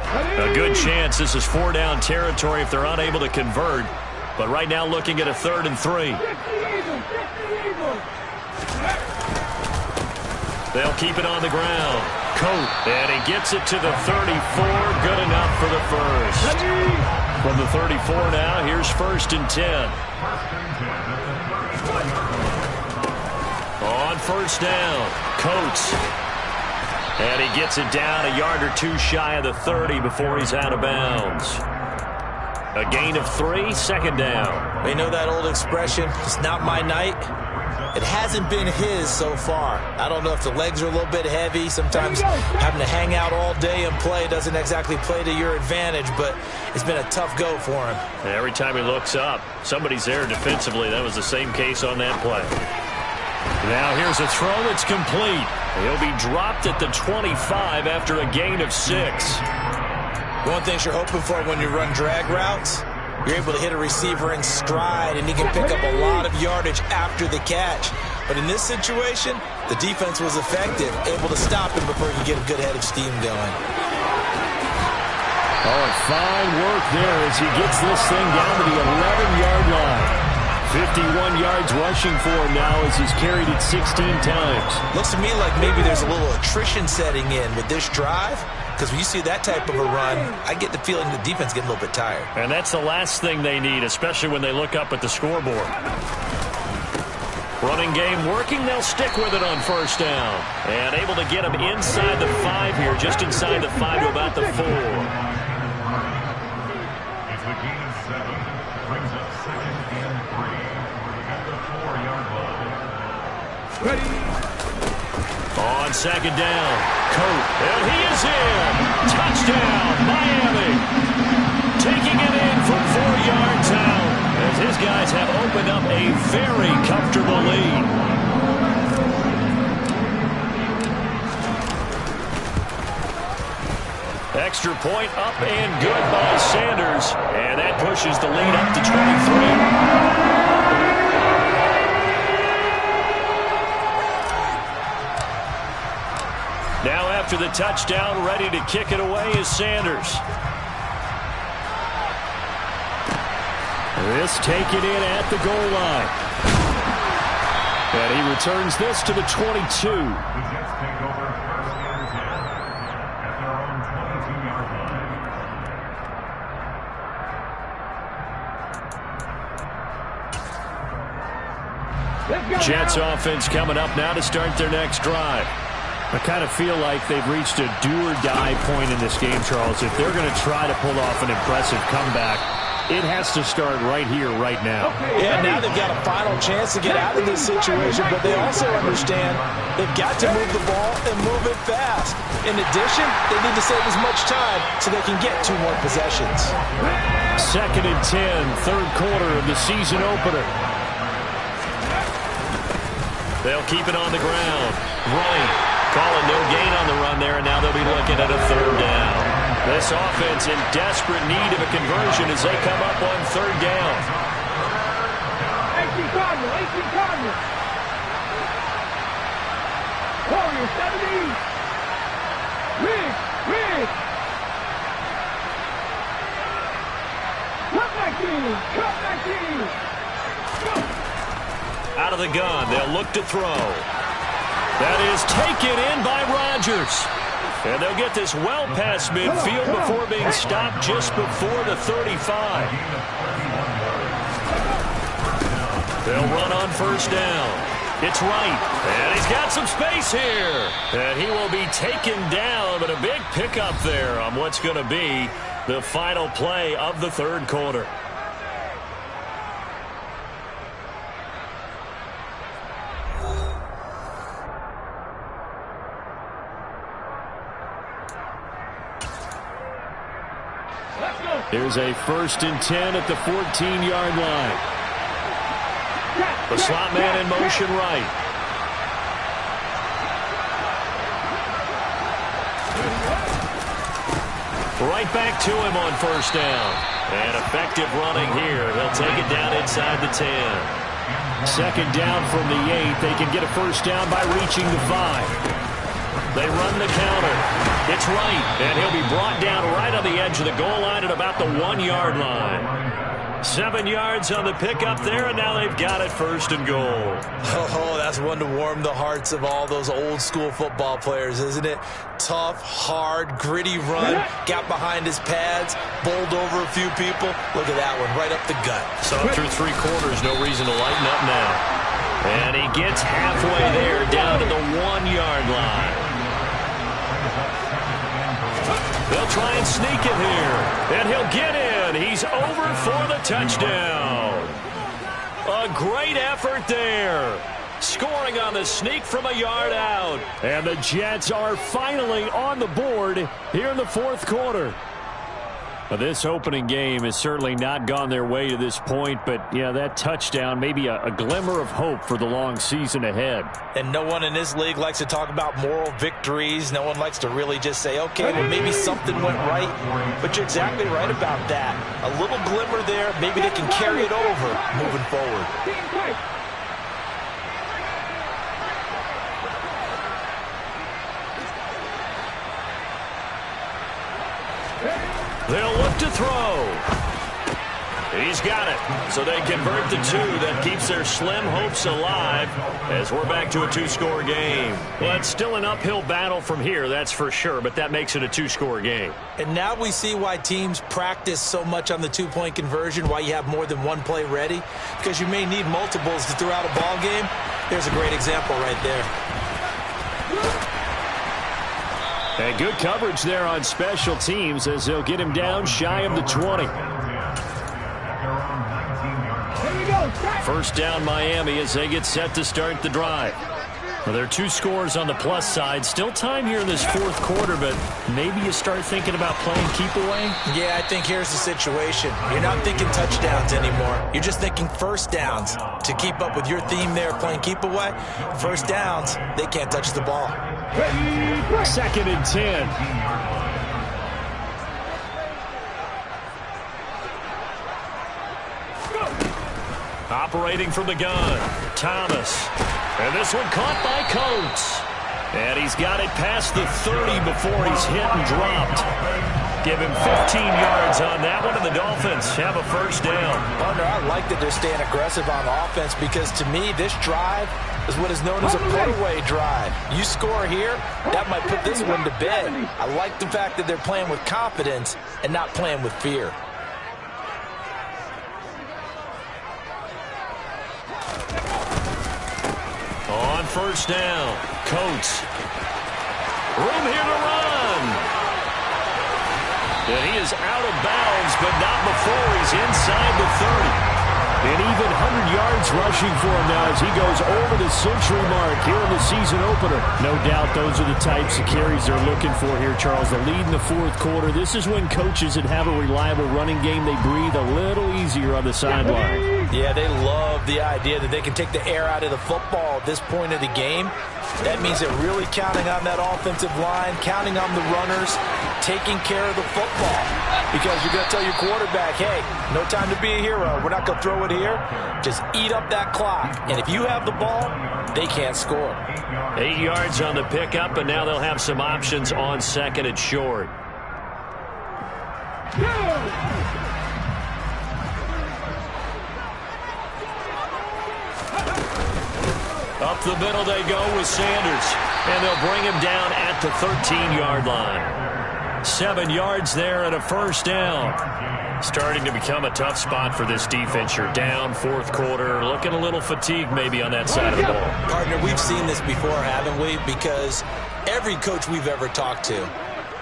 A good chance this is 4-down territory if they're unable to convert. But right now looking at a 3rd and 3. They'll keep it on the ground. Coat, and he gets it to the 34. Good enough for the first. From the 34 now, here's 1st and 10. On 1st down, Coates. And he gets it down a yard or two shy of the 30 before he's out of bounds. A gain of 3, 2nd down. You know that old expression, it's not my night? It hasn't been his so far. I don't know if the legs are a little bit heavy. Sometimes having to hang out all day and play doesn't exactly play to your advantage, but it's been a tough go for him. Every time he looks up, somebody's there defensively. That was the same case on that play. Now here's a throw that's complete. He'll be dropped at the 25 after a gain of 6. One thing you're hoping for when you run drag routes, you're able to hit a receiver in stride, and he can pick up a lot of yardage after the catch. But in this situation, the defense was effective, able to stop him before he could get a good head of steam going. Oh, fine work there as he gets this thing down to the 11-yard line. 51 yards rushing for him now as he's carried it 16 times. Looks to me like maybe there's a little attrition setting in with this drive, because when you see that type of a run, I get the feeling the defense getting a little bit tired. And that's the last thing they need, especially when they look up at the scoreboard. Running game working, they'll stick with it on 1st down. And able to get him inside the 5 here, just inside the 5 to about the 4. Ready. On 2nd down, Coat, and he is in. Touchdown, Miami. Taking it in from 4 yards out as his guys have opened up a very comfortable lead. Extra point up and good by Sanders, and that pushes the lead up to 23. Now after the touchdown, ready to kick it away is Sanders. This taken in at the goal line. And he returns this to the 22. Jets offense coming up now to start their next drive. I kind of feel like they've reached a do-or-die point in this game, Charles. If they're going to try to pull off an impressive comeback, it has to start right here, right now. Yeah, now they've got a final chance to get out of this situation, but they also understand they've got to move the ball and move it fast. In addition, they need to save as much time so they can get 2 more possessions. 2nd and 10, 3rd quarter of the season opener. They'll keep it on the ground. Running. Calling no gain on the run there, and now they'll be looking at a 3rd down. This offense in desperate need of a conversion as they come up on 3rd down. 18 Cardinals. Warriors 70. Rig. Cut back in. Out of the gun, they'll look to throw. That is taken in by Rodgers. And they'll get this well past midfield before being stopped just before the 35. They'll run on 1st down. It's Wright. And he's got some space here. And he will be taken down, but a big pickup there on what's going to be the final play of the 3rd quarter. Here's a 1st and 10 at the 14-yard line. The slot man in motion right. Right back to him on 1st down. And effective running here. He'll take it down inside the 10. 2nd down from the 8. They can get a 1st down by reaching the 5. They run the counter. It's right, and he'll be brought down right on the edge of the goal line at about the 1-yard line. 7 yards on the pickup there, and now they've got it 1st and goal. Oh, that's one to warm the hearts of all those old-school football players, isn't it? Tough, hard, gritty run, got behind his pads, bowled over a few people. Look at that one, right up the gut. So through 3 quarters, no reason to lighten up now. And he gets halfway there, down to the 1-yard line. They'll try and sneak it here, and he'll get in. He's over for the touchdown. A great effort there. Scoring on the sneak from a yard out. And the Jets are finally on the board here in the 4th quarter. Well, this opening game has certainly not gone their way to this point, but, yeah, that touchdown may be a glimmer of hope for the long season ahead. And no one in this league likes to talk about moral victories. No one likes to really just say, okay, well, maybe something went right. But you're exactly right about that. A little glimmer there. Maybe they can carry it over moving forward. They'll look to throw. He's got it. So they convert the 2. That keeps their slim hopes alive as we're back to a 2-score game. Well, it's still an uphill battle from here, that's for sure, but that makes it a 2-score game. And now we see why teams practice so much on the 2-point conversion, why you have more than one play ready, because you may need multiples to throw out a ball game. There's a great example right there. And good coverage there on special teams as they'll get him down shy of the 20. First down Miami as they get set to start the drive. Well, there are 2 scores on the plus side. Still time here in this 4th quarter, but maybe you start thinking about playing keep away? Yeah, I think here's the situation. You're not thinking touchdowns anymore. You're just thinking first downs. To keep up with your theme there, playing keep away, first downs, they can't touch the ball. 2nd and 10. Operating from the gun, Thomas. And this one caught by Coates. And he's got it past the 30 before he's hit and dropped. Give him 15 yards on that one, and the Dolphins have a first down. Partner, I like that they're staying aggressive on offense because, to me, this drive is what is known as a put-away drive. You score here, that might put this one to bed. I like the fact that they're playing with confidence and not playing with fear. On first down, Coates. Room here to run. And he is out of bounds, but not before he's inside the 30. And even 100 yards rushing for him now as he goes over the century mark here in the season opener. No doubt those are the types of carries they're looking for here, Charles. The lead in the 4th quarter. This is when coaches that have a reliable running game, they breathe a little easier on the sideline. Yeah, they love the idea that they can take the air out of the football at this point of the game. That means they're really counting on that offensive line, counting on the runners, taking care of the football. Because you're going to tell your quarterback, hey, no time to be a hero. We're not going to throw it here. Just eat up that clock. And if you have the ball, they can't score. 8 yards on the pickup, and now they'll have some options on 2nd and short. Up the middle they go with Sanders, and they'll bring him down at the 13-yard line. 7 yards there and a first down. Starting to become a tough spot for this defense. You're down 4th quarter, looking a little fatigued maybe on that side of the ball. Partner, we've seen this before, haven't we? Because every coach we've ever talked to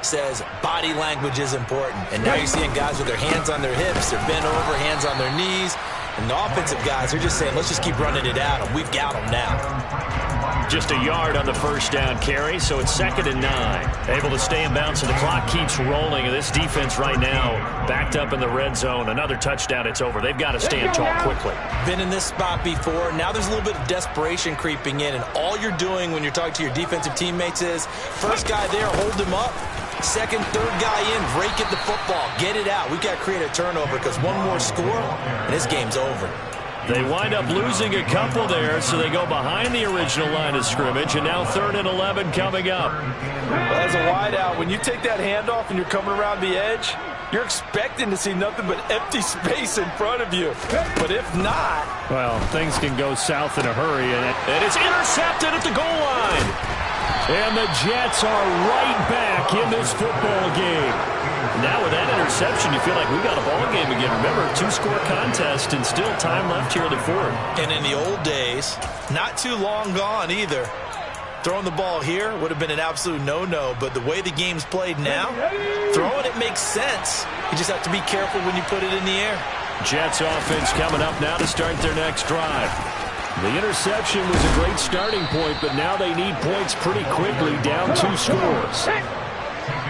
says body language is important. And now you're seeing guys with their hands on their hips, they're bent over, hands on their knees. And the offensive guys are just saying, let's just keep running it out, and we've got them now. Just a yard on the first down carry, so it's 2nd and 9. Able to stay in bounds, and the clock keeps rolling. And this defense right now backed up in the red zone. Another touchdown, it's over. They've got to stand tall quickly. Been in this spot before. Now there's a little bit of desperation creeping in, and all you're doing when you're talking to your defensive teammates is, first guy there, hold him up. Second, third guy in, break it the football. Get it out. We've got to create a turnover because one more score, and this game's over. They wind up losing a couple there, so they go behind the original line of scrimmage, and now 3rd and 11 coming up. Well, as a wideout, when you take that handoff and you're coming around the edge, you're expecting to see nothing but empty space in front of you. But if not... well, things can go south in a hurry, and it's intercepted at the goal line. And the Jets are right back in this football game. Now with that interception, you feel like we got a ball game again. Remember, 2-score contest and still time left here in the 4th. And in the old days, not too long gone either. Throwing the ball here would have been an absolute no-no, but the way the game's played now, throwing it makes sense. You just have to be careful when you put it in the air. Jets offense coming up now to start their next drive. The interception was a great starting point, but now they need points pretty quickly, down 2 scores.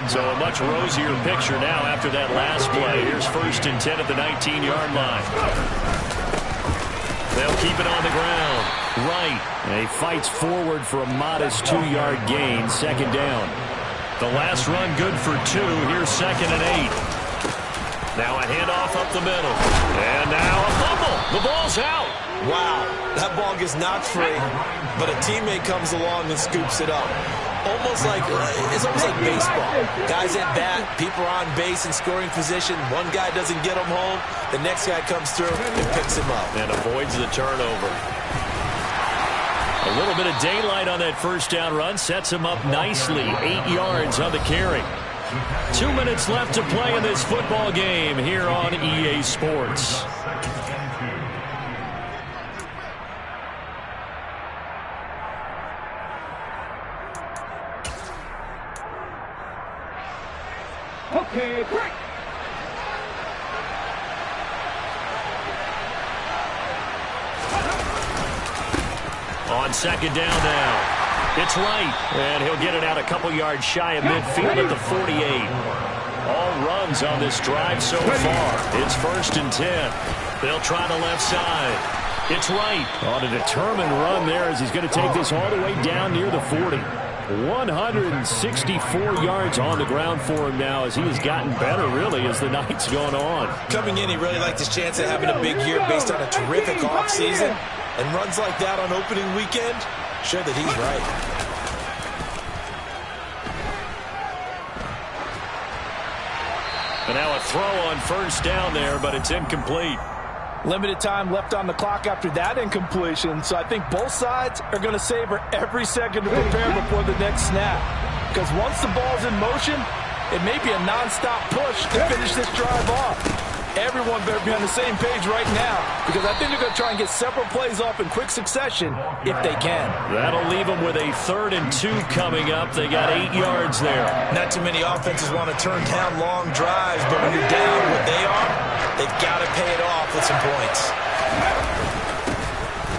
So a much rosier picture now after that last play. Here's 1st and 10 at the 19-yard line. They'll keep it on the ground. Right. And he fights forward for a modest 2-yard gain. 2nd down. The last run good for 2. Here's 2nd and 8. Now a handoff up the middle. And now a fumble. The ball's out. Wow. That ball gets knocked free, but a teammate comes along and scoops it up. It's almost like baseball. Guys at bat, people are on base in scoring position. One guy doesn't get him home. The next guy comes through and picks him up. And avoids the turnover. A little bit of daylight on that 1st down run sets him up nicely. 8 yards on the carry. 2 minutes left to play in this football game here on EA Sports. Okay, break. On 2nd down now. It's Wright, and he'll get it out a couple yards shy of midfield at the 48. All runs on this drive so far. It's 1st and 10. They'll try the left side. It's Wright on a determined run there as he's going to take this all the way down near the 40. 164 yards on the ground for him now as he has gotten better, really, as the night's gone on. Coming in, he really liked his chance at having a big year based on a terrific offseason. And runs like that on opening weekend, sure that he's right. And now a throw on 1st down there, but it's incomplete. Limited time left on the clock after that incompletion, so I think both sides are going to savor every second to prepare before the next snap. Because once the ball's in motion, it may be a non-stop push to finish this drive off. Everyone better be on the same page right now, because I think they're going to try and get several plays off in quick succession if they can. That'll leave them with a 3rd and 2 coming up. They got 8 yards there. Not too many offenses want to turn down long drives, but when you're down what they are, they've got to pay it off with some points.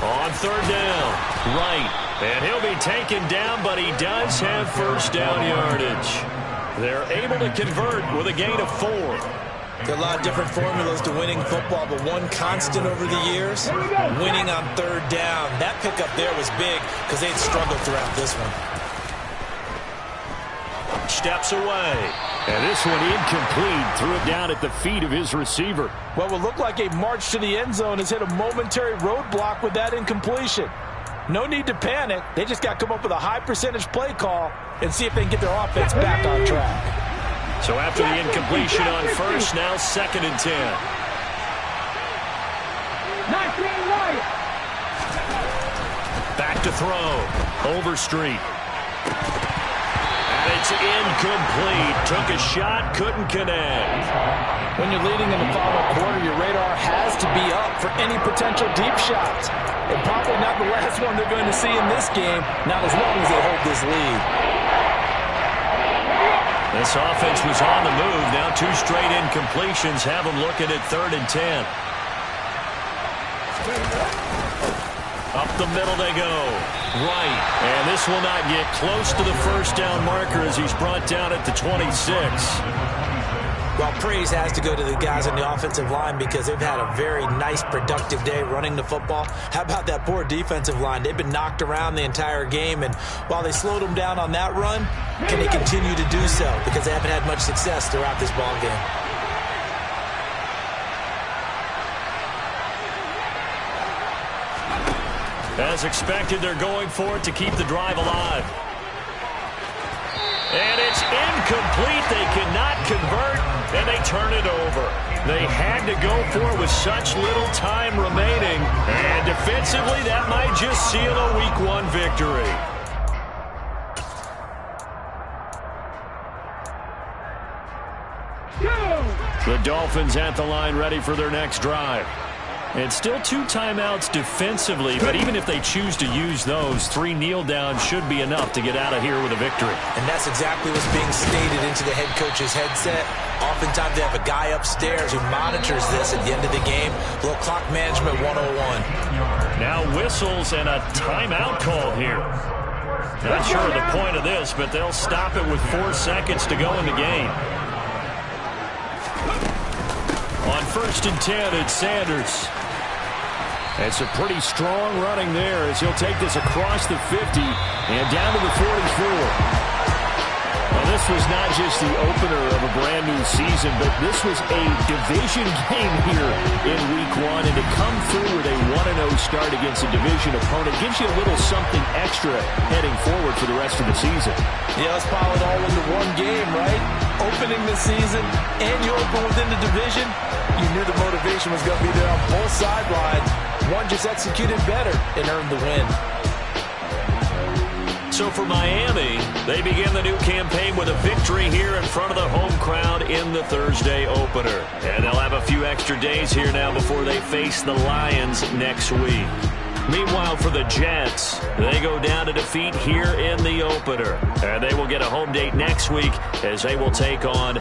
On 3rd down, Wright. And he'll be taken down, but he does have 1st down yardage. They're able to convert with a gain of 4. There are a lot of different formulas to winning football, but one constant over the years, winning on 3rd down. That pickup there was big because they'd struggled throughout this one. Steps away. And this one incomplete. Threw it down at the feet of his receiver. What would look like a march to the end zone has hit a momentary roadblock with that incompletion. No need to panic. They just got to come up with a high percentage play call and see if they can get their offense back on track. So after the incompletion on 1st, now 2nd and 10. 19 right. Back to throw. Overstreet. And it's incomplete. Took a shot, couldn't connect. When you're leading in the final quarter, your radar has to be up for any potential deep shots. And probably not the last one they're going to see in this game, not as long as they hold this lead. This offense was on the move. Now 2 straight incompletions have them looking at 3rd and 10. Up the middle they go. Right. And this will not get close to the 1st down marker as he's brought down at the 26. Well, praise has to go to the guys on the offensive line because they've had a very nice, productive day running the football. How about that poor defensive line? They've been knocked around the entire game, and while they slowed them down on that run, can they continue to do so? Because they haven't had much success throughout this ball game. As expected, they're going for it to keep the drive alive. And it's incomplete. They cannot convert, and they turn it over. They had to go for it with such little time remaining. And defensively, that might just seal a Week 1 victory. The Dolphins at the line ready for their next drive. And still 2 timeouts defensively, but even if they choose to use those, 3 kneel downs should be enough to get out of here with a victory. And that's exactly what's being stated into the head coach's headset. Oftentimes they have a guy upstairs who monitors this at the end of the game. A little clock management 101. Now whistles and a timeout called here. Not sure of the point of this, but they'll stop it with 4 seconds to go in the game. On 1st and 10, it's Sanders. It's a pretty strong running there as he'll take this across the 50 and down to the 44. Well, this was not just the opener of a brand new season, but this was a division game here in Week 1. And to come through with a 1-0 start against a division opponent gives you a little something extra heading forward for the rest of the season. Yeah, let's pile it all into one game, right? Opening the season and you open within the division. You knew the motivation was going to be there on both sidelines. One just executed better and earned the win. So for Miami, they begin the new campaign with a victory here in front of the home crowd in the Thursday opener. And they'll have a few extra days here now before they face the Lions next week. Meanwhile, for the Jets, they go down to defeat here in the opener. And they will get a home date next week as they will take on